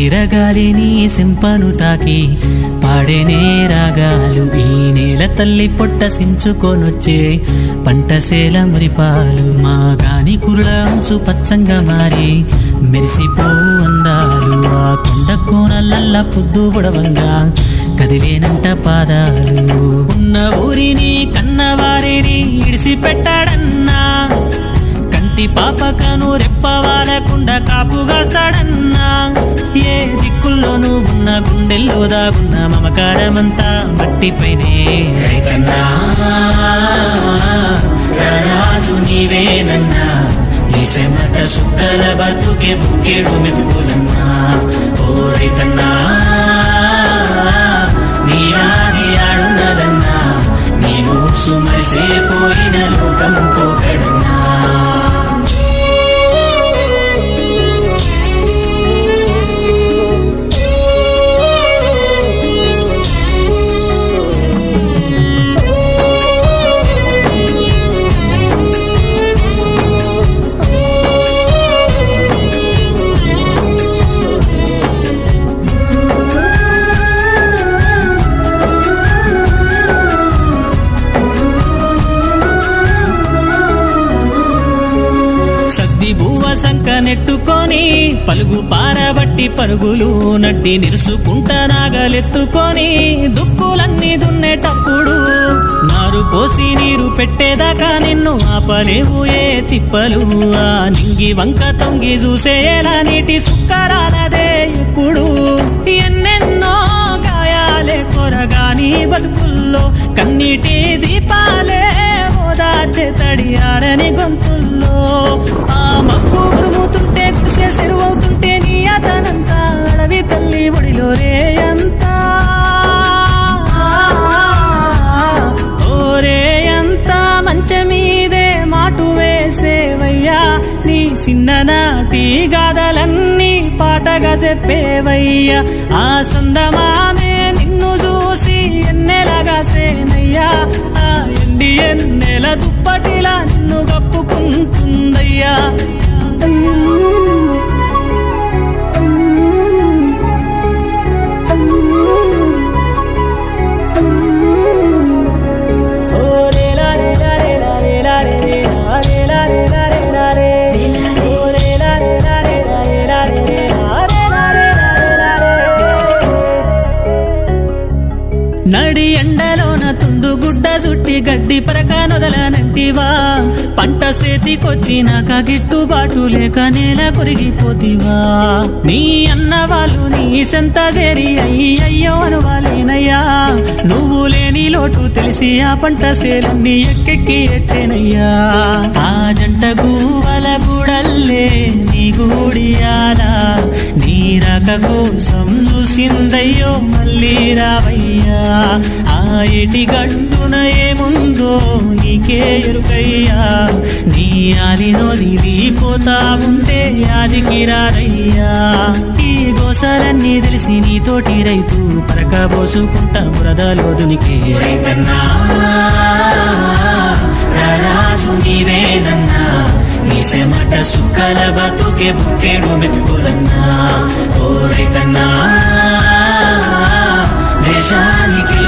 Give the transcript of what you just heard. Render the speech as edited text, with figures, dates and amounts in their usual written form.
విరగాలిని సింపను తాకి పాడేనే రాగాలు. ఈ నేల తల్లి పొట్ట సించుకొనొచ్చే పంటసేల మురిపాలు. మా గాని కురుల అంచు పచ్చంగా మారి మెరిసిపోవు అందాలు. ఆ కొండ కోనలల్ల పొద్దు బుడవంగా కదిలేనంట పాదాలు. ఉన్న ఊరిని కన్నవారిని ఇడిసిపెట్టాడన్నా, కంటి పాపకను రెప్పవాలకుండా కాపుగాస్తాడన్నా. ఏ దిక్కుల్లోనూ ఉన్న గుండెల్లో దాగున్న మమకారమంతా మట్టిపైనే. రైతన్నా రాజు నీవేనన్నా, నీ చెమట సుక్కల బతుకే బుక్కేడు మెతుకులన్నా. ఓ రైతన్నా నీ ఆడి ఆడున్నదన్నా, నీ మూసు మరిసేపోయిన లోకం పోకడన్నా. సంక నెట్టుకొని పలుగు పారబట్టి పరుగులు నడ్డి నిరుసుకుంట నాగలెత్తుకొని దుక్కులన్నీ దున్నేటప్పుడు నారు పోసి నీరు పెట్టేదాకా నిన్ను ఆపలేవు ఏ తిప్పలు. ఆ నింగి వంక తొంగి చూసేలా నీటి సుక్కరాలదే ఇప్పుడు. ఎన్నెన్నో గాయాలే కొరగాని బతుకుల్లో కన్నీటి దీపాలే ఓదార్చే తడియారని గొంతుల్లో. ఆ మబ్బు ఉరుముతుంటే కుసే సెరువవుతుంటే నీ అతనంతా అడవి తల్లి ఒడిలో రేయంతా. ఓరేయంతా మంచమీదే మాటు వేసేవయ్యా, నీ చిన్ననాటి గాథలన్నీ పాటగా చెప్పేవయ్యా. ఆ సందమామే నిన్ను చూసి ఎన్నెలగా సేనయ్యా, ఆ ఎండి ఎన్నెల దుప్పటిలా నిన్ను కప్పుకుంటుందయ్యా. నడి ఎండలోన తుండు గుడ్డ చుట్టి గడ్డి పరక నొదలనంటివా, పంట చేతికొచ్చినాక గిట్టుబాటు లేక నేల కొరిగిపోతివా. నీ అన్న వాళ్ళు నీ సెంత చేరి అయ్యో అనువాలేనయ్యా, నువ్వు లేని లోటు తెలిసి ఆ పంట సేలన్నీ ఎక్కెక్కి ఎచ్చేనయ్యా. ఆ జంట గువ్వల గుడల్లే నీ గూడియాలా, నీ రాక కోసం చూసిందయ్యో మళ్ళీ రావయ్యా. ఆ ఎటి గంటున ఏముందో నీకే ఎరుకయ్యా, నీ ఆలినొదిలిపోతా ఉంటే యాదికి రారయ్యా. ఈ గోసలన్నీ తెలిసి నీతోటి రైతు పరకబోసుకుంటా బురదలో దునికే. రైతన్నా రాజు నీవేనన్నా, నీ చెమట సుక్కల బతుకే బుక్కేడు మెతుకులన్నా. ఓ రైతన్నా దేశానికి